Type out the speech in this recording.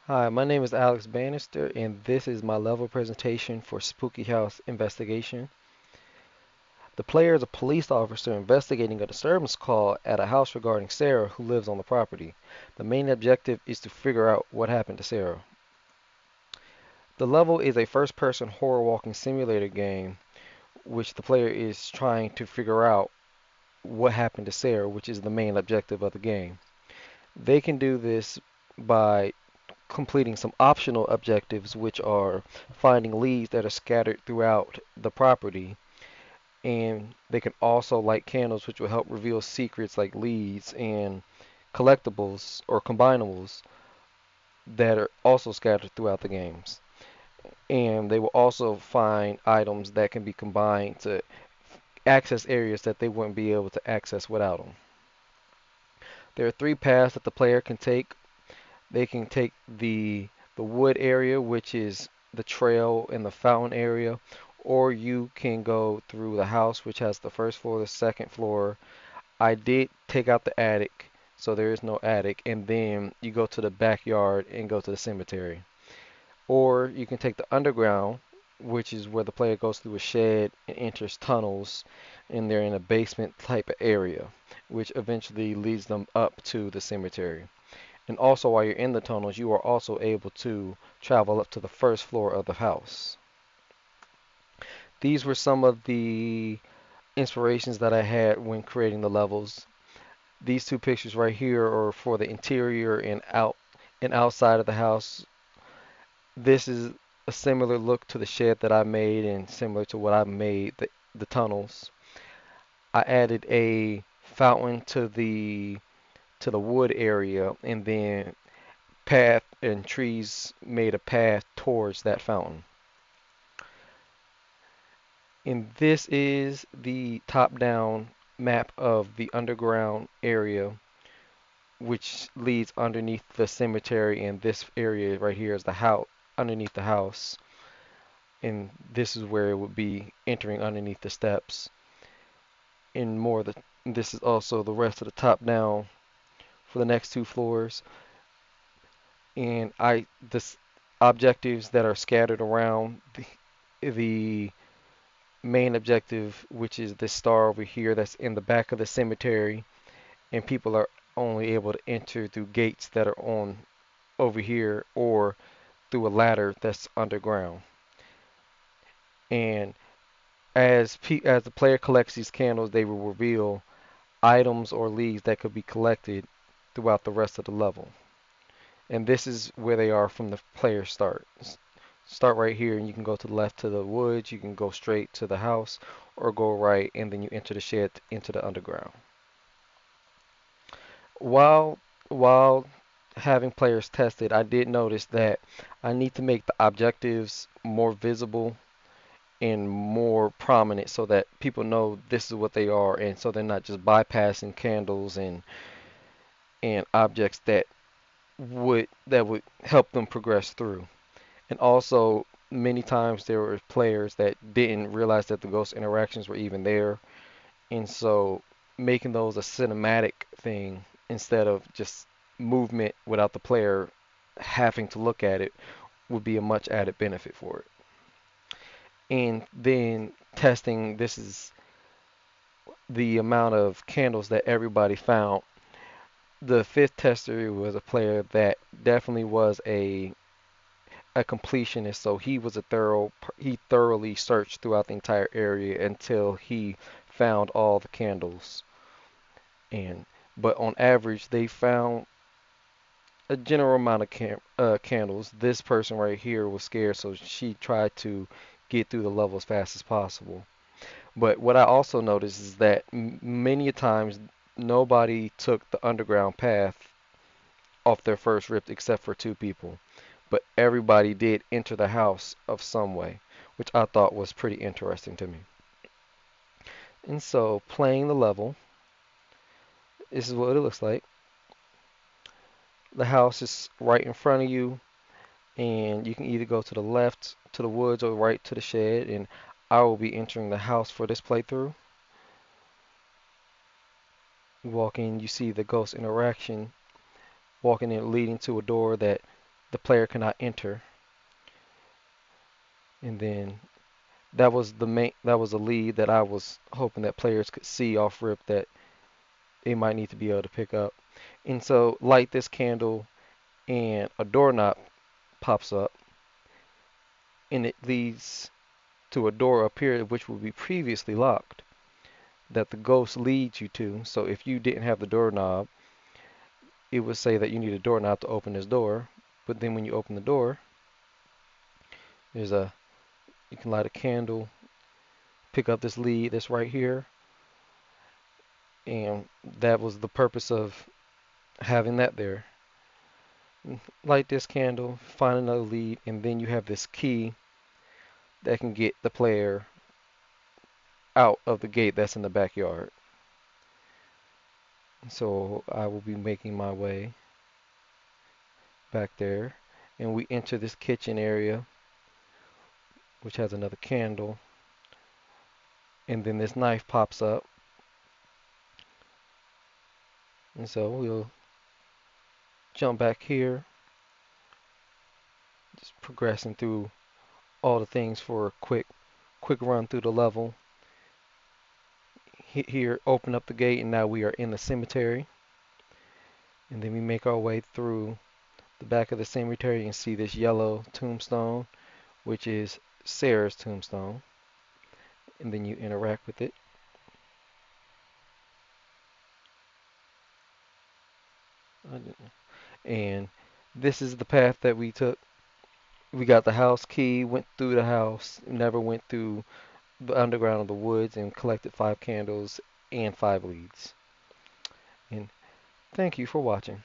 Hi, my name is Alex Bannister, and this is my level presentation for Spooky House Investigation. The player is a police officer investigating a disturbance call at a house regarding Sarah, who lives on the property. The main objective is to figure out what happened to Sarah. The level is a first-person horror walking simulator game, which the player is trying to figure out what happened to Sarah, which is the main objective of the game. They can do this by completing some optional objectives, which are finding leads that are scattered throughout the property. And they can also light candles, which will help reveal secrets like leads and collectibles or combinables that are also scattered throughout the games. And they will also find items that can be combined to access areas that they wouldn't be able to access without them. There are three paths that the player can take. They can take the wood area, which is the trail and the fountain area, or you can go through the house, which has the first floor, the second floor. I did take out the attic, so there is no attic, and then you go to the backyard and go to the cemetery. Or you can take the underground, which is where the player goes through a shed and enters tunnels, and they're in a basement type of area, which eventually leads them up to the cemetery. And also, while you're in the tunnels, you are also able to travel up to the first floor of the house. These were some of the inspirations that I had when creating the levels. These two pictures right here are for the interior and outside of the house. This is a similar look to the shed that I made and similar to what I made the tunnels. I added a fountain to the wood area, and then path and trees made a path towards that fountain. And this is the top-down map of the underground area, which leads underneath the cemetery, and this area right here is the house underneath the house, and this is where it would be entering underneath the steps. And more the this is also the rest of the top down for the next two floors. And I this objectives that are scattered around the main objective, which is this star over here that's in the back of the cemetery, and people are only able to enter through gates that are on over here or through a ladder that's underground. And as the player collects these candles, they will reveal items or leads that could be collected throughout the rest of the level. And this is where they are from the player start. Start right here, and you can go to the left to the woods, you can go straight to the house, or go right, and then you enter the shed into the underground. While while having players tested, I did notice that I need to make the objectives more visible and more prominent so that people know this is what they are, and so they're not just bypassing candles and objects that would help them progress through. And also, many times there were players that didn't realize that the ghost interactions were even there, and so making those a cinematic thing instead of just movement without the player having to look at it would be a much added benefit for it. And then testing, this is the amount of candles that everybody found. The fifth tester was a player that definitely was a completionist, so he thoroughly searched throughout the entire area until he found all the candles. And but on average, they found a general amount of candles. This person right here was scared, so she tried to get through the level as fast as possible. But what I also noticed is that many a times nobody took the underground path off their first rip except for two people. But everybody did enter the house of some way, which I thought was pretty interesting to me. And so playing the level, this is what it looks like. The house is right in front of you, and you can either go to the left to the woods or right to the shed. And I will be entering the house for this playthrough. You walk in, you see the ghost interaction, walking in leading to a door that the player cannot enter. And then that was a lead that I was hoping that players could see off rip that they might need to be able to pick up. And so light this candle and a doorknob pops up and it leads to a door up here which would be previously locked that the ghost leads you to. So if you didn't have the doorknob, it would say that you need a doorknob to open this door. But then when you open the door, there's a you can light a candle, pick up this lead that's right here, and that was the purpose of having that there. Light this candle, find another lead, and then you have this key that can get the player out of the gate that's in the backyard. So I will be making my way back there, and we enter this kitchen area, which has another candle, and then this knife pops up, and so we'll jump back here, just progressing through all the things for a quick run through the level. Here, open up the gate, and now we are in the cemetery. And then we make our way through the back of the cemetery and see this yellow tombstone, which is Sarah's tombstone. And then you interact with it. And this is the path that we took. We got the house key, went through the house, never went through the underground of the woods, and collected 5 candles and 5 leads. And thank you for watching.